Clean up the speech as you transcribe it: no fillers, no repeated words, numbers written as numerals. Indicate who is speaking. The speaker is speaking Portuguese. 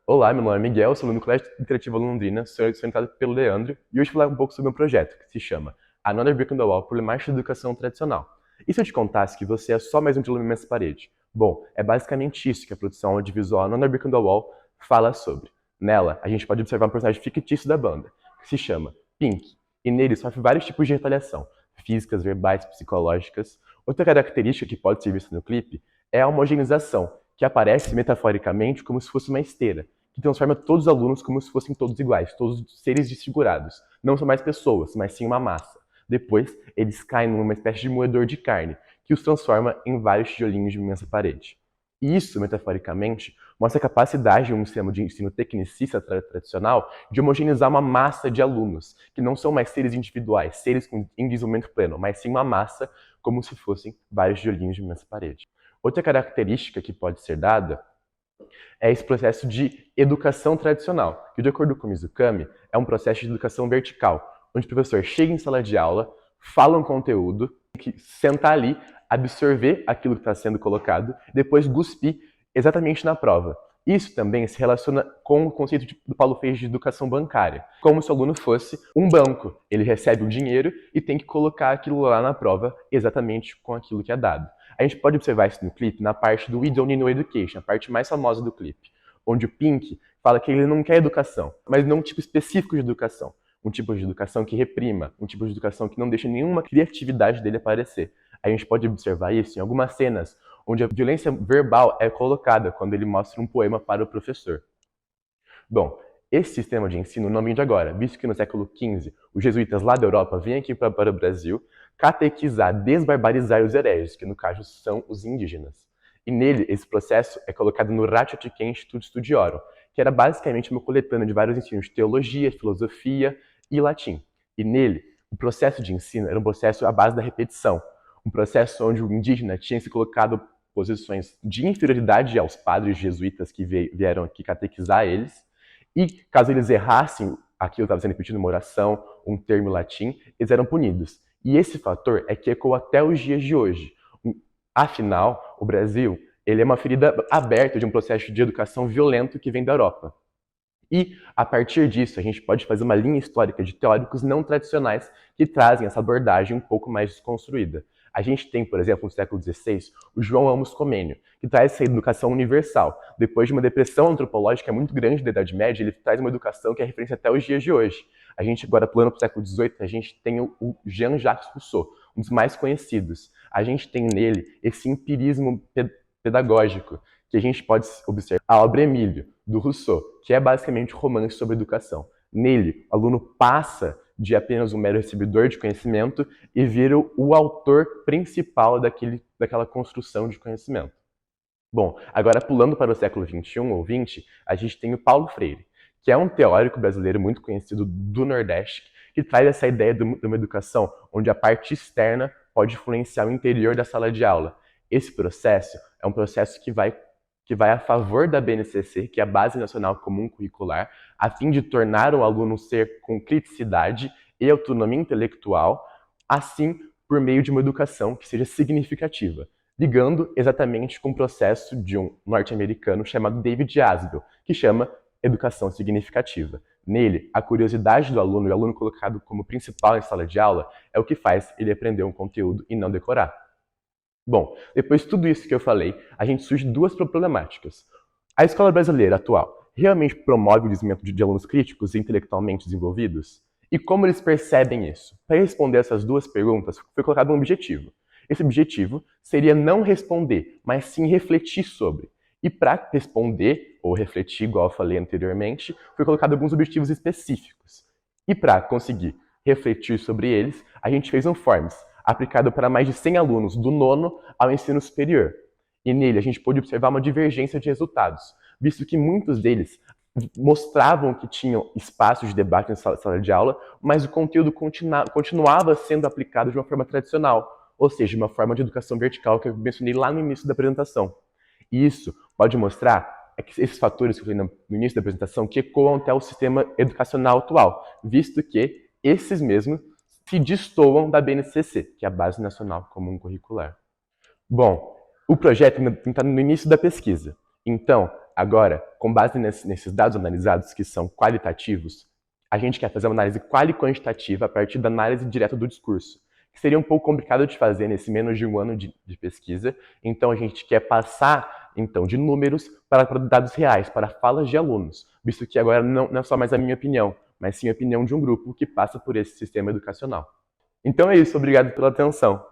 Speaker 1: Olá, meu nome é Miguel, sou aluno do Colégio Interativo Londrina, sou orientado pelo Leandro, e hoje vou falar um pouco sobre um projeto que se chama Another Brick on the Wall, Problemática da Educação Tradicional. E se eu te contasse que você é só mais um tijolo nessa parede? Bom, é basicamente isso que a produção audiovisual Another Brick on the Wall fala sobre. Nela, a gente pode observar um personagem fictício da banda, que se chama Pink, e nele sofre vários tipos de retaliação, físicas, verbais, psicológicas. Outra característica que pode ser vista no clipe é a homogeneização, que aparece metaforicamente como se fosse uma esteira, que transforma todos os alunos como se fossem todos iguais, todos seres desfigurados. Não são mais pessoas, mas sim uma massa. Depois, eles caem numa espécie de moedor de carne, que os transforma em vários tijolinhos de uma imensa parede. E isso, metaforicamente, mostra a capacidade de um sistema de ensino tecnicista tradicional de homogeneizar uma massa de alunos, que não são mais seres individuais, seres em desenvolvimento pleno, mas sim uma massa como se fossem vários tijolinhos de uma imensa parede. Outra característica que pode ser dada é esse processo de educação tradicional, que, de acordo com Mizukami, é um processo de educação vertical, onde o professor chega em sala de aula, fala um conteúdo, que sentar ali, absorver aquilo que está sendo colocado, depois cuspir exatamente na prova. Isso também se relaciona com o conceito do Paulo Freire de educação bancária, como se o aluno fosse um banco. Ele recebe o dinheiro e tem que colocar aquilo lá na prova exatamente com aquilo que é dado. A gente pode observar isso no clipe na parte do We Don't Need No Education, a parte mais famosa do clipe, onde o Pink fala que ele não quer educação, mas não um tipo específico de educação. Um tipo de educação que reprima, um tipo de educação que não deixa nenhuma criatividade dele aparecer. A gente pode observar isso em algumas cenas onde a violência verbal é colocada quando ele mostra um poema para o professor. Bom, esse sistema de ensino não vem de agora, visto que no século XV os jesuítas lá da Europa vêm aqui para o Brasil catequizar, desbarbarizar os hereges, que no caso são os indígenas. E nele, esse processo é colocado no Ratio Ticen Instituto Studiorum, que era basicamente uma coletânea de vários ensinos de teologia, filosofia e latim. E nele, o processo de ensino era um processo à base da repetição, um processo onde o indígena tinha se colocado posições de inferioridade aos padres jesuítas que vieram aqui catequizar eles, e caso eles errassem aquilo que estava sendo repetido, uma oração, um termo em latim, eles eram punidos. E esse fator é que ecoa até os dias de hoje. Afinal, o Brasil ele é uma ferida aberta de um processo de educação violento que vem da Europa. E, a partir disso, a gente pode fazer uma linha histórica de teóricos não tradicionais que trazem essa abordagem um pouco mais desconstruída. A gente tem, por exemplo, no século XVI, o João Amos Comênio, que traz essa educação universal. Depois de uma depressão antropológica muito grande da Idade Média, ele traz uma educação que é referência até os dias de hoje. A gente, agora pulando para o século XVIII, a gente tem o Jean-Jacques Rousseau, um dos mais conhecidos. A gente tem nele esse empirismo pedagógico, que a gente pode observar a obra Emílio, do Rousseau, que é basicamente um romance sobre educação. Nele, o aluno passa de apenas um mero recebedor de conhecimento e vira o autor principal daquela construção de conhecimento. Bom, agora pulando para o século XXI ou XX, a gente tem o Paulo Freire, que é um teórico brasileiro muito conhecido do Nordeste, que traz essa ideia de uma educação onde a parte externa pode influenciar o interior da sala de aula. Esse processo é um processo que vai a favor da BNCC, que é a Base Nacional Comum Curricular, a fim de tornar o aluno um ser com criticidade e autonomia intelectual, assim por meio de uma educação que seja significativa, ligando exatamente com o processo de um norte-americano chamado David Asbel, que chama educação significativa. Nele, a curiosidade do aluno e o aluno colocado como principal em sala de aula é o que faz ele aprender um conteúdo e não decorar. Bom, depois de tudo isso que eu falei, a gente surge duas problemáticas. A escola brasileira atual realmente promove o desenvolvimento de alunos críticos e intelectualmente desenvolvidos? E como eles percebem isso? Para responder essas duas perguntas, foi colocado um objetivo. Esse objetivo seria não responder, mas sim refletir sobre. E para responder, ou refletir, igual eu falei anteriormente, foi colocado alguns objetivos específicos. E para conseguir refletir sobre eles, a gente fez um Forms, aplicado para mais de 100 alunos do nono ao ensino superior. E nele a gente pôde observar uma divergência de resultados, visto que muitos deles mostravam que tinham espaços de debate na sala de aula, mas o conteúdo continuava sendo aplicado de uma forma tradicional, ou seja, uma forma de educação vertical que eu mencionei lá no início da apresentação. E isso pode mostrar que esses fatores que eu falei no início da apresentação que ecoam até o sistema educacional atual, visto que esses mesmos se destoam da BNCC, que é a Base Nacional Comum Curricular. Bom, o projeto ainda está no início da pesquisa, então Agora, com base nesses dados analisados, que são qualitativos, a gente quer fazer uma análise quali-quantitativa a partir da análise direta do discurso, que seria um pouco complicado de fazer nesse menos de um ano de pesquisa. Então, a gente quer passar de números para dados reais, para falas de alunos, visto que agora não é só mais a minha opinião, mas sim a opinião de um grupo que passa por esse sistema educacional. Então é isso, obrigado pela atenção.